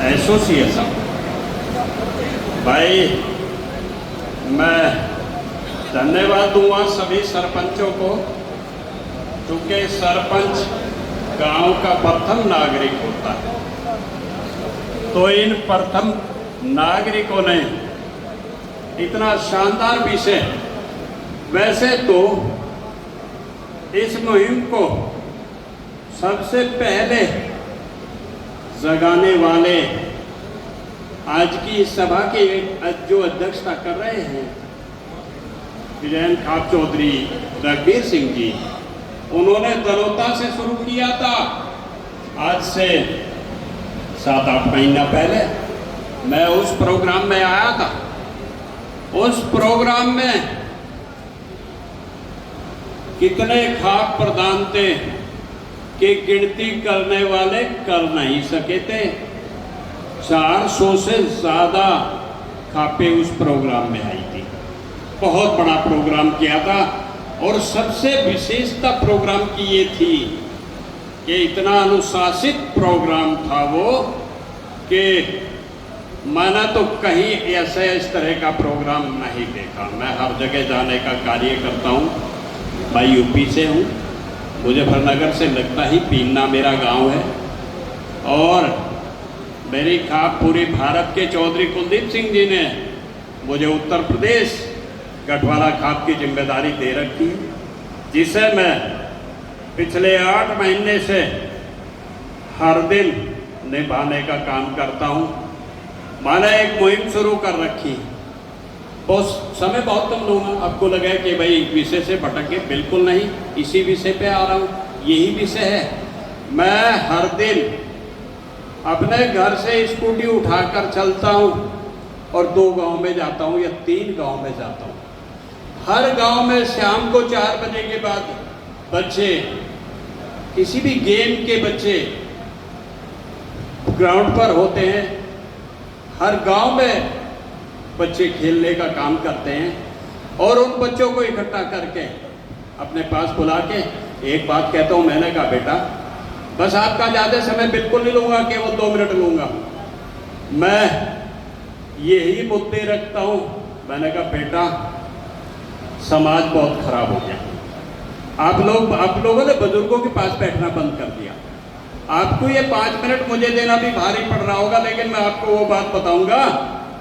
Association. भाई मैं धन्यवाद दूंगा सभी सरपंचों को, क्योंकि सरपंच गांव का प्रथम नागरिक होता है। तो इन प्रथम नागरिकों ने इतना शानदार विषय, वैसे तो इस मुहिम को सबसे पहले जगाने वाले आज की इस सभा के जो अध्यक्षता कर रहे हैं वीरेंद्र खाप चौधरी रघुवीर सिंह जी, उन्होंने दलोता से शुरू किया था। आज से 7-8 महीना पहले मैं उस प्रोग्राम में आया था। उस प्रोग्राम में कितने खाप प्रदान थे कि गिनती करने वाले कर नहीं सके थे। 400 से ज़्यादा खापे उस प्रोग्राम में आई थी। बहुत बड़ा प्रोग्राम किया था और सबसे विशेषता प्रोग्राम की ये थी कि इतना अनुशासित प्रोग्राम था वो कि मैंने तो कहीं ऐसे इस तरह का प्रोग्राम नहीं देखा। मैं हर जगह जाने का कार्य करता हूँ। मैं यूपी से हूँ, मुजफ्फरनगर से लगता ही पीन्ना मेरा गांव है, और मेरी खाप पूरे भारत के चौधरी कुलदीप सिंह जी ने मुझे उत्तर प्रदेश गढ़वाला खाप की जिम्मेदारी दे रखी, जिसे मैं पिछले 8 महीने से हर दिन निभाने का काम करता हूँ। मैंने एक मुहिम शुरू कर रखी। बहुत समय बहुत कम लूँगा, आपको लगे कि भाई विषय से भटक के, बिल्कुल नहीं, इसी विषय पे आ रहा हूँ। यही विषय है। मैं हर दिन अपने घर से स्कूटी उठाकर चलता हूँ और 2 गांव में जाता हूँ या 3 गांव में जाता हूँ। हर गांव में शाम को 4 बजे के बाद बच्चे, किसी भी गेम के बच्चे ग्राउंड पर होते हैं। हर गांव में बच्चे खेलने का काम करते हैं और उन बच्चों को इकट्ठा करके अपने पास बुला के एक बात कहता हूँ। मैंने कहा बेटा, बस आपका ज़्यादा समय बिल्कुल नहीं लूँगा, केवल 2 मिनट लूँगा। मैं यही मुद्दे रखता हूँ। मैंने कहा बेटा, समाज बहुत खराब हो गया। आप लोगों ने बुजुर्गों के पास बैठना बंद कर दिया। आपको ये 5 मिनट मुझे देना भी भारी पड़ रहा होगा, लेकिन मैं आपको वो बात बताऊंगा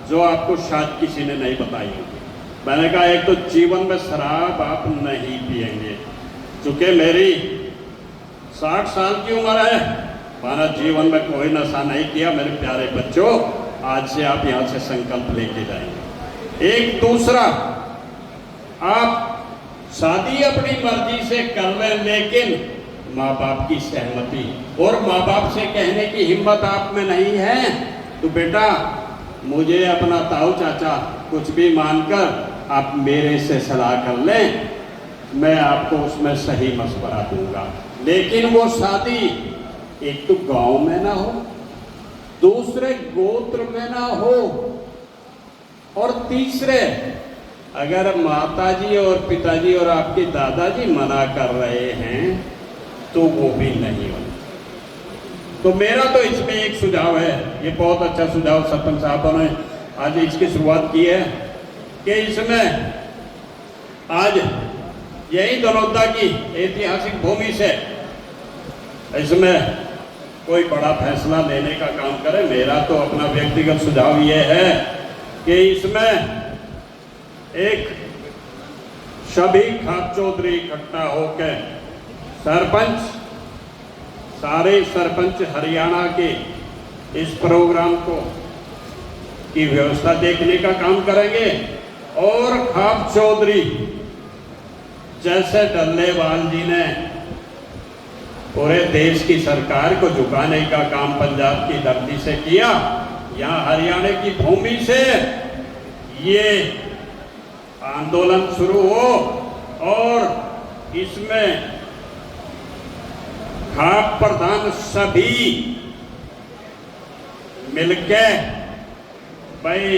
जो आपको शायद किसी ने नहीं बताई होगी। मैंने कहा एक तो जीवन में शराब आप नहीं पिएंगे, चूँकि मेरी 60 साल की उम्र है, मैंने जीवन में कोई नशा नहीं किया। मेरे प्यारे बच्चों, आज से आप यहाँ से संकल्प लेके जाएंगे। एक दूसरा, आप शादी अपनी मर्जी से कर लें, लेकिन माँ बाप की सहमति और माँ बाप से कहने की हिम्मत आप में नहीं है तो बेटा, मुझे अपना ताऊ चाचा कुछ भी मानकर आप मेरे से सलाह कर लें, मैं आपको उसमें सही मशवरा दूंगा। लेकिन वो शादी एक तो गांव में ना हो, दूसरे गोत्र में ना हो, और तीसरे अगर माताजी और पिताजी और आपके दादाजी मना कर रहे हैं तो वो भी नहीं हो। तो मेरा तो इसमें एक सुझाव है, ये बहुत अच्छा सुझाव सरपंच साहब ने आज इसकी शुरुआत की है कि इसमें आज यही दलोदा की ऐतिहासिक भूमि से इसमें कोई बड़ा फैसला लेने का काम करें। मेरा तो अपना व्यक्तिगत सुझाव ये है कि इसमें एक सभी खाप चौधरी इकट्ठा होकर सरपंच, सारे सरपंच हरियाणा के इस प्रोग्राम को की व्यवस्था देखने का काम करेंगे, और खाप चौधरी जैसे डल्लेवाल जी ने पूरे देश की सरकार को झुकाने का काम पंजाब की धरती से किया, यहाँ हरियाणा की भूमि से ये आंदोलन शुरू हो और इसमें खाप प्रधान सभी मिलके भाई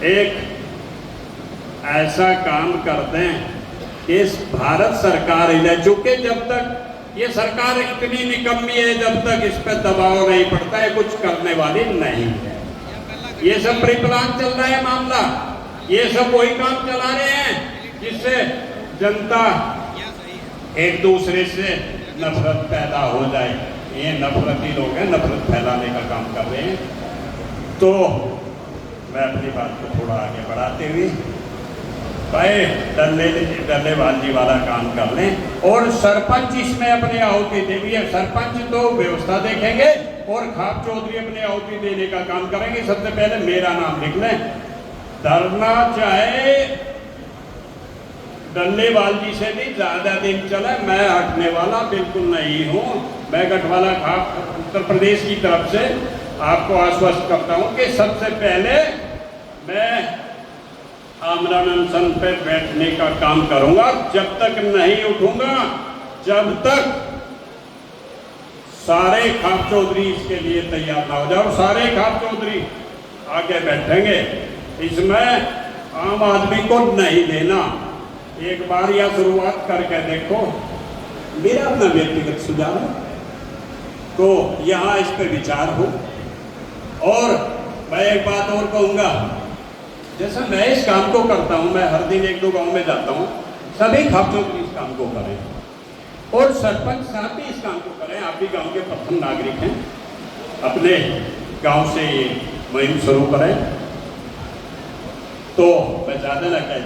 एक ऐसा काम कर दें कि इस भारत सरकार ने, चूंकि जब तक ये सरकार इतनी निकम्मी है, जब तक इस पर दबाव नहीं पड़ता है कुछ करने वाली नहीं है। ये सब प्री प्लान चल रहा है मामला, ये सब वही काम चला रहे हैं जिससे जनता एक दूसरे से नफरत पैदा हो जाए। ये नफरती लोग हैं, नफरत फैलाने का काम कर रहे हैं। तो मैं अपनी बात को थोड़ा आगे बढ़ाते हुए भाई डल्लेबाजी वाला काम कर लें और सरपंच इसमें अपनी आहुति दे दी है। सरपंच तो व्यवस्था देखेंगे और खाप चौधरी अपनी आहुति देने का काम करेंगे। सबसे पहले मेरा नाम लिख लें। धरना चाहे डल्लेबाजी से भी ज्यादा दिन चले, मैं हटने वाला बिल्कुल नहीं हूँ। मैं गढ़वाला खाप उत्तर प्रदेश की तरफ से आपको आश्वस्त करता हूँ कि सबसे पहले मैं आमरण अनशन पे बैठने का काम करूंगा। जब तक नहीं उठूंगा, जब तक सारे खाप चौधरी इसके लिए तैयार ना हो जाओ। सारे खाप चौधरी आगे बैठेंगे, इसमें आम आदमी को नहीं देना। एक बार या शुरुआत करके देखो, मेरा अपना व्यक्तिगत सुझाव है, तो यहाँ इस पर विचार हो। और मैं एक बात और कहूँगा, जैसा मैं इस काम को करता हूँ, मैं हर दिन एक दो गांव में जाता हूँ, सभी खाप चौधरी इस काम को करें और सरपंच साहब भी इस काम को करें। आप भी गांव के प्रथम नागरिक हैं, अपने गांव से ये मुहिम शुरू करें। तो मैं ज़्यादा ना कह